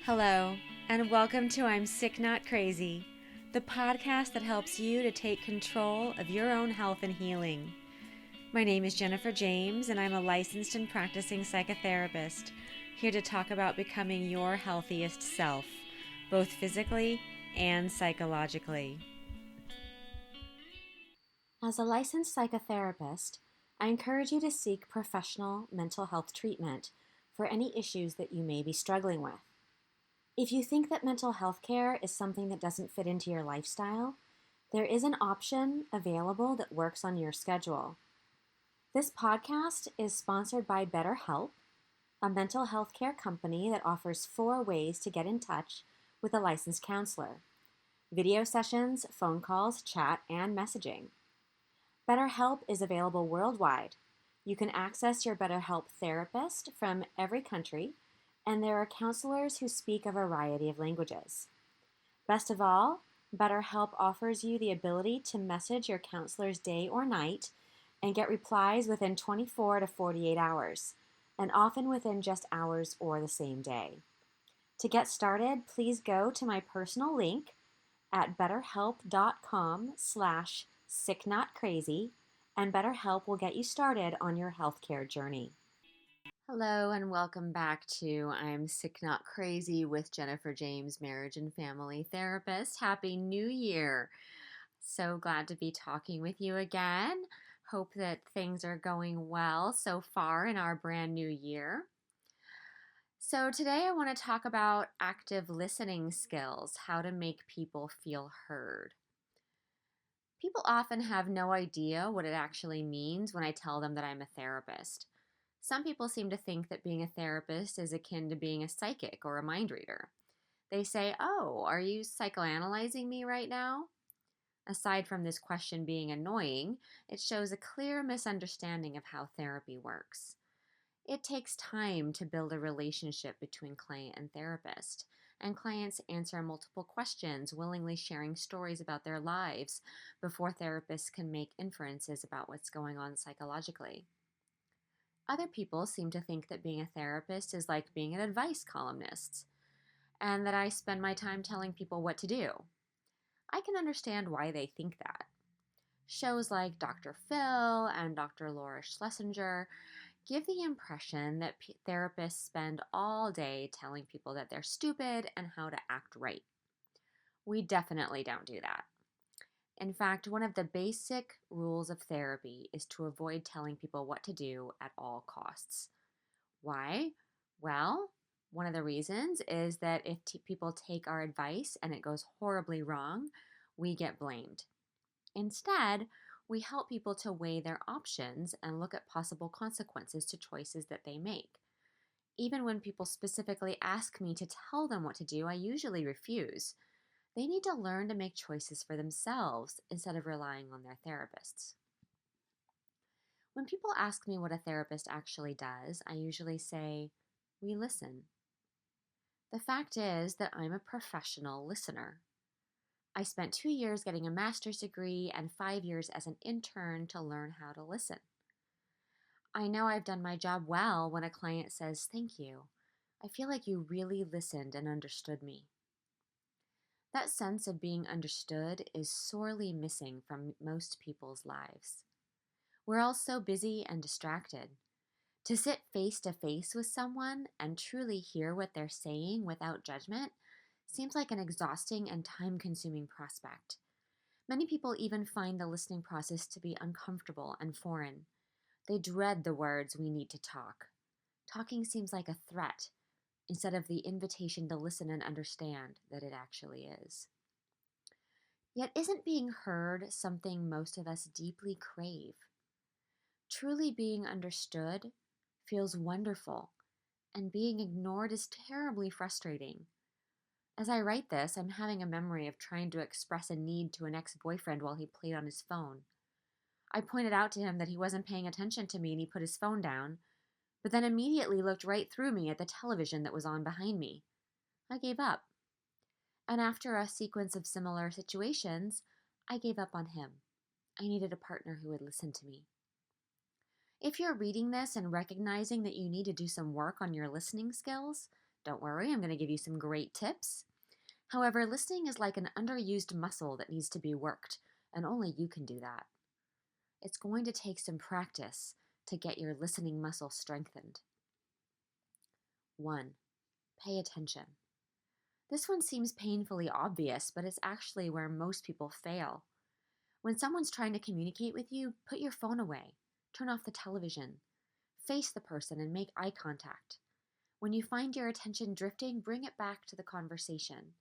Hello, and welcome to I'm Sick Not Crazy, the podcast that helps you to take control of your own health and healing. My name is Jennifer James, and I'm a licensed and practicing psychotherapist, here to talk about becoming your healthiest self, both physically and psychologically. As a licensed psychotherapist, I encourage you to seek professional mental health treatment for any issues that you may be struggling with. If you think that mental health care is something that doesn't fit into your lifestyle, there is an option available that works on your schedule. This podcast is sponsored by BetterHelp, a mental health care company that offers 4 ways to get in touch with a licensed counselor: video sessions, phone calls, chat, and messaging. BetterHelp is available worldwide. You can access your BetterHelp therapist from every country, and there are counselors who speak a variety of languages. Best of all, BetterHelp offers you the ability to message your counselors day or night and get replies within 24 to 48 hours, and often within just hours or the same day. To get started, please go to my personal link at betterhelp.com/sicknotcrazy, and BetterHelp will get you started on your healthcare journey. Hello, and welcome back to I'm Sick Not Crazy with Jennifer James, marriage and family therapist. Happy New Year! So glad to be talking with you again. Hope that things are going well so far in our brand new year. So today I want to talk about active listening skills, how to make people feel heard. People often have no idea what it actually means when I tell them that I'm a therapist. Some people seem to think that being a therapist is akin to being a psychic or a mind reader. They say, "Oh, are you psychoanalyzing me right now?" Aside from this question being annoying, it shows a clear misunderstanding of how therapy works. It takes time to build a relationship between client and therapist, and clients answer multiple questions, willingly sharing stories about their lives before therapists can make inferences about what's going on psychologically. Other people seem to think that being a therapist is like being an advice columnist, and that I spend my time telling people what to do. I can understand why they think that. Shows like Dr. Phil and Dr. Laura Schlesinger give the impression that therapists spend all day telling people that they're stupid and how to act right. We definitely don't do that. In fact, one of the basic rules of therapy is to avoid telling people what to do at all costs. Why? Well, one of the reasons is that if people take our advice and it goes horribly wrong, we get blamed. Instead, we help people to weigh their options and look at possible consequences to choices that they make. Even when people specifically ask me to tell them what to do, I usually refuse. They need to learn to make choices for themselves instead of relying on their therapists. When people ask me what a therapist actually does, I usually say, "We listen." The fact is that I'm a professional listener. I spent 2 years getting a master's degree and 5 years as an intern to learn how to listen. I know I've done my job well when a client says, "Thank you. I feel like you really listened and understood me." That sense of being understood is sorely missing from most people's lives. We're all so busy and distracted. To sit face to face with someone and truly hear what they're saying without judgment seems like an exhausting and time-consuming prospect. Many people even find the listening process to be uncomfortable and foreign. They dread the words "we need to talk." Talking seems like a threat instead of the invitation to listen and understand that it actually is. Yet isn't being heard something most of us deeply crave? Truly being understood feels wonderful, and being ignored is terribly frustrating. As I write this, I'm having a memory of trying to express a need to an ex-boyfriend while he played on his phone. I pointed out to him that he wasn't paying attention to me and he put his phone down, but then immediately looked right through me at the television that was on behind me. I gave up. And after a sequence of similar situations, I gave up on him. I needed a partner who would listen to me. If you're reading this and recognizing that you need to do some work on your listening skills, Don't worry, I'm going to give you some great tips. However, listening is like an underused muscle that needs to be worked, and only you can do that. It's going to take some practice to get your listening muscle strengthened. 1. Pay attention. This one seems painfully obvious, but it's actually where most people fail. When someone's trying to communicate with you, put your phone away, turn off the television, face the person and make eye contact. When you find your attention drifting, bring it back to the conversation.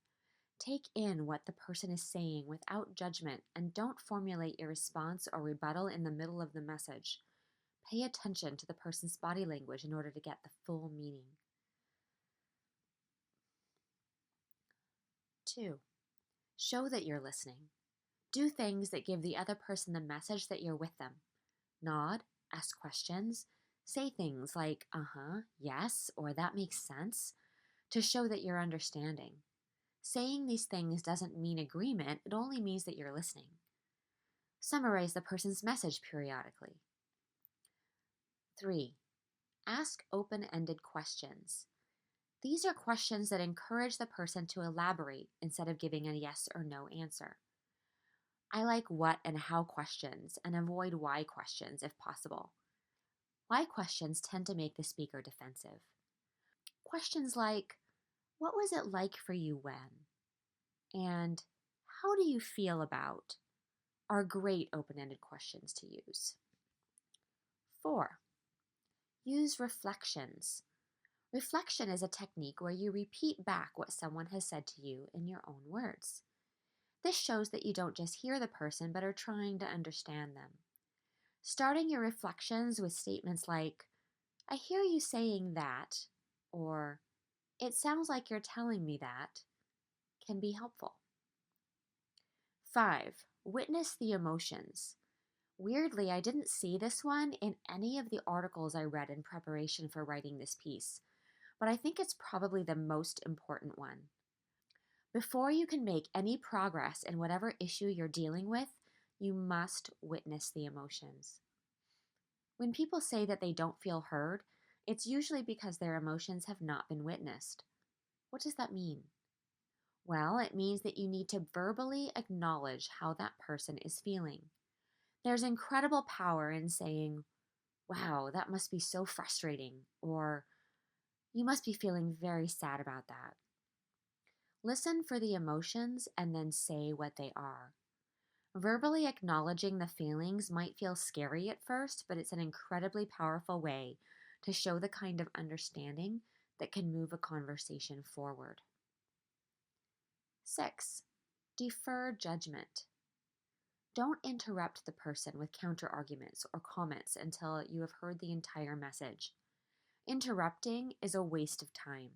Take in what the person is saying without judgment and don't formulate your response or rebuttal in the middle of the message. Pay attention to the person's body language in order to get the full meaning. 2. Show that you're listening. Do things that give the other person the message that you're with them. Nod, ask questions, say things like, yes, or that makes sense, to show that you're understanding. Saying these things doesn't mean agreement, it only means that you're listening. Summarize the person's message periodically. 3. Ask open-ended questions. These are questions that encourage the person to elaborate instead of giving a yes or no answer. I like what and how questions and avoid why questions if possible. Why questions tend to make the speaker defensive. Questions like, what was it like for you when? And how do you feel about? Are great open-ended questions to use. 4. Use reflections. Reflection is a technique where you repeat back what someone has said to you in your own words. This shows that you don't just hear the person, but are trying to understand them. Starting your reflections with statements like, I hear you saying that, or it sounds like you're telling me that, can be helpful. 5. Witness the emotions. Weirdly, I didn't see this one in any of the articles I read in preparation for writing this piece, but I think it's probably the most important one. Before you can make any progress in whatever issue you're dealing with, you must witness the emotions. When people say that they don't feel heard, it's usually because their emotions have not been witnessed. What does that mean? Well, it means that you need to verbally acknowledge how that person is feeling. There's incredible power in saying, wow, that must be so frustrating, or you must be feeling very sad about that. Listen for the emotions and then say what they are. Verbally acknowledging the feelings might feel scary at first, but it's an incredibly powerful way to show the kind of understanding that can move a conversation forward. 6. Defer judgment. Don't interrupt the person with counter-arguments or comments until you have heard the entire message. Interrupting is a waste of time.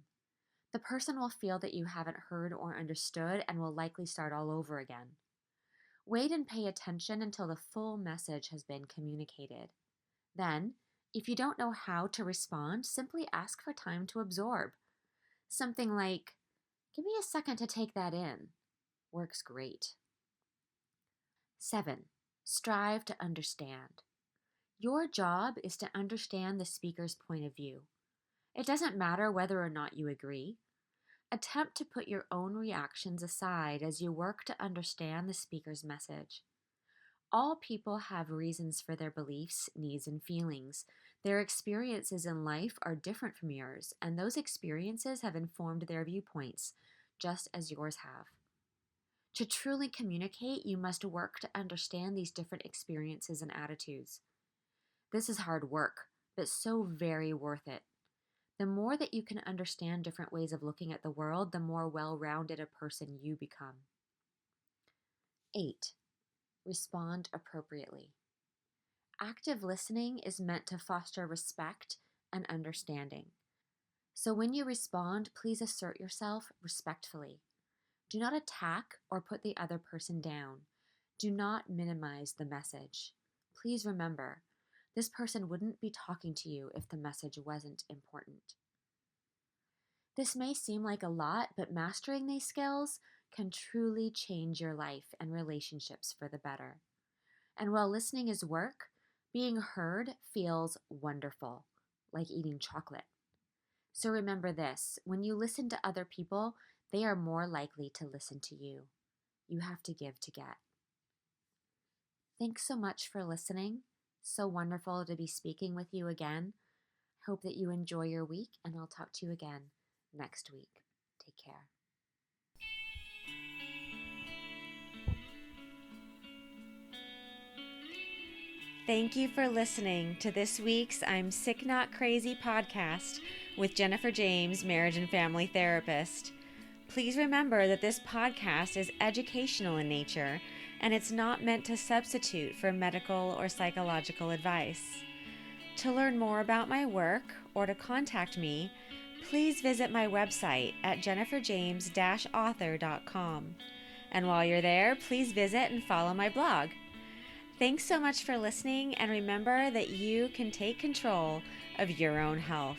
The person will feel that you haven't heard or understood and will likely start all over again. Wait and pay attention until the full message has been communicated. Then, if you don't know how to respond, simply ask for time to absorb. Something like, give me a second to take that in, works great. 7. Strive to understand. Your job is to understand the speaker's point of view. It doesn't matter whether or not you agree. Attempt to put your own reactions aside as you work to understand the speaker's message. All people have reasons for their beliefs, needs, and feelings. Their experiences in life are different from yours, and those experiences have informed their viewpoints, just as yours have. To truly communicate, you must work to understand these different experiences and attitudes. This is hard work, but so very worth it. The more that you can understand different ways of looking at the world, the more well-rounded a person you become. 8. Respond appropriately. Active listening is meant to foster respect and understanding. So when you respond, please assert yourself respectfully. Do not attack or put the other person down. Do not minimize the message. Please remember, this person wouldn't be talking to you if the message wasn't important. This may seem like a lot, but mastering these skills can truly change your life and relationships for the better. And while listening is work, being heard feels wonderful, like eating chocolate. So remember this, when you listen to other people, they are more likely to listen to you. You have to give to get. Thanks so much for listening. So wonderful to be speaking with you again. Hope that you enjoy your week, and I'll talk to you again next week. Take care. Thank you for listening to this week's I'm Sick Not Crazy podcast with Jennifer James, marriage and family therapist. Please remember that this podcast is educational in nature, and it's not meant to substitute for medical or psychological advice. To learn more about my work or to contact me, please visit my website at jenniferjames-author.com. And while you're there, please visit and follow my blog. Thanks so much for listening, and remember that you can take control of your own health.